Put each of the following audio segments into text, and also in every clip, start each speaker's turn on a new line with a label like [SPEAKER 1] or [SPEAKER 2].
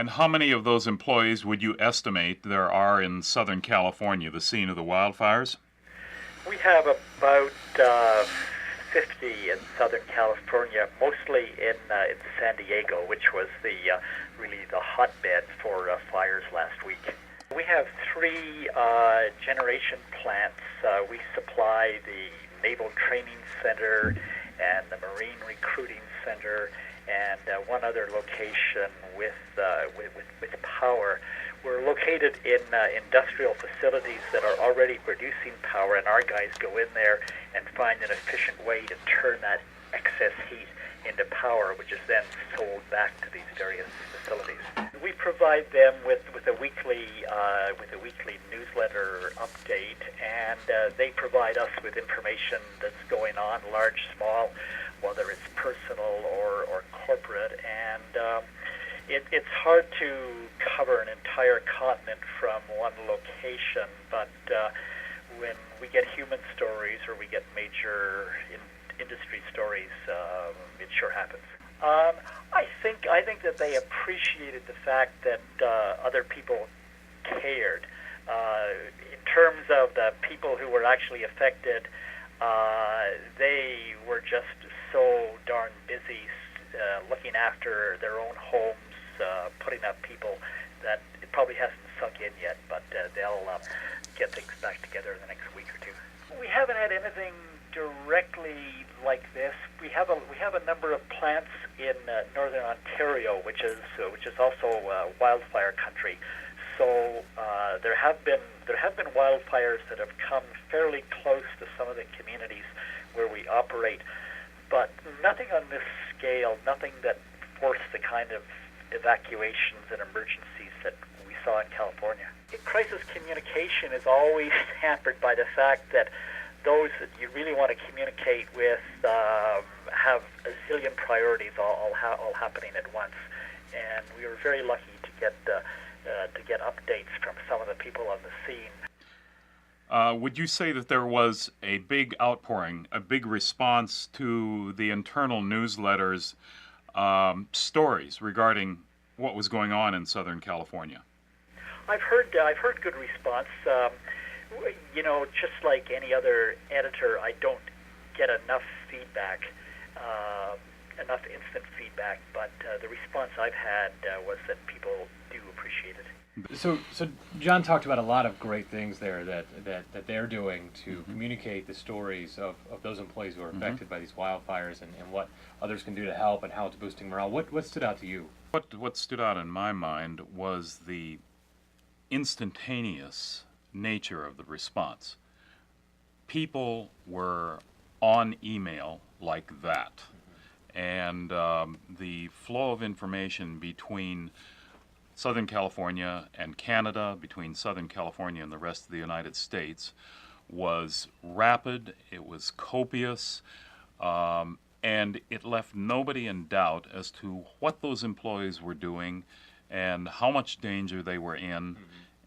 [SPEAKER 1] And how many of those employees would you estimate there are in Southern California, the scene of the wildfires?
[SPEAKER 2] We have about 50 in Southern California, mostly in San Diego, which was really the hotbed for fires last week. We have three generation plants. We supply the Naval Training Center and the Marine Recruiting Center, and one other location with power. We're located in industrial facilities that are already producing power, and our guys go in there and find an efficient way to turn that excess heat into power, which is then sold back to these various facilities. We provide them with a weekly newsletter update, and they provide us with information that's going on, large, small, whether it's personal or corporate, and it's hard to cover an entire continent from one location, but when we get human stories or we get major industry stories, it sure happens. I think that they appreciated the fact that other people cared. In terms of the people who were actually affected, they were just so darn busy looking after their own homes, putting up people, that it probably hasn't sunk in yet, but they'll get things back together in the next week or two. We haven't had anything directly like this. We have a number of plants in northern Ontario, which is also wildfire country. So there have been wildfires that have come fairly close to some of the communities where we operate, but nothing on this scale, nothing that forced the kind of evacuations and emergencies that we saw in California. Crisis communication is always hampered by the fact that those that you really want to communicate with have a zillion priorities all happening at once, and we were very lucky to get updates from some of the people on the scene.
[SPEAKER 1] Would you say that there was a big outpouring, a big response to the internal newsletters' stories regarding what was going on in Southern California?
[SPEAKER 2] I've heard good response. Just like any other editor, I don't get enough feedback, enough instant feedback, but the response I've had was that people do appreciate it.
[SPEAKER 3] So John talked about a lot of great things there that they're doing to communicate the stories of those employees who are affected by these wildfires and what others can do to help and how it's boosting morale. What stood out to you?
[SPEAKER 1] What stood out in my mind was the instantaneous nature of the response. People were on email like that, and the flow of information between Southern California and Canada, between Southern California and the rest of the United States, was rapid, it was copious, and it left nobody in doubt as to what those employees were doing and how much danger they were in,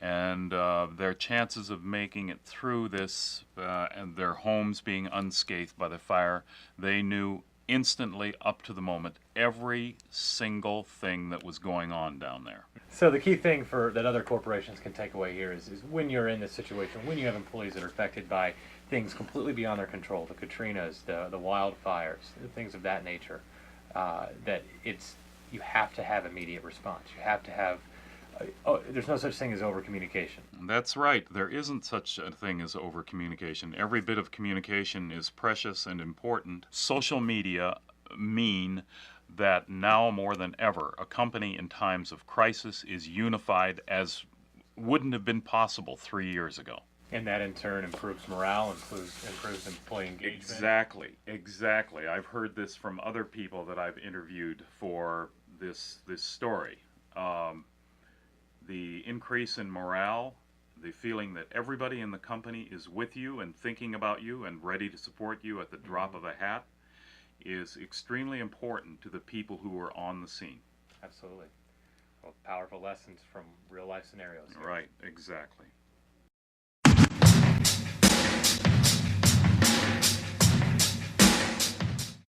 [SPEAKER 1] and their chances of making it through this and their homes being unscathed by the fire. They knew instantly, up to the moment, every single thing that was going on down there.
[SPEAKER 3] So the key thing that other corporations can take away here is when you're in this situation, when you have employees that are affected by things completely beyond their control, the Katrinas, the wildfires, things of that nature, that you have to have immediate response. You have to have there's no such thing as over-communication.
[SPEAKER 1] That's right. There isn't such a thing as over-communication. Every bit of communication is precious and important. Social media mean that now more than ever, a company in times of crisis is unified as wouldn't have been possible 3 years ago.
[SPEAKER 3] And that in turn improves morale, improves employee engagement.
[SPEAKER 1] Exactly. I've heard this from other people that I've interviewed for this story. The increase in morale, the feeling that everybody in the company is with you and thinking about you and ready to support you at the drop of a hat, is extremely important to the people who are on the scene.
[SPEAKER 3] Absolutely. Well, powerful lessons from real life scenarios.
[SPEAKER 1] Right, exactly.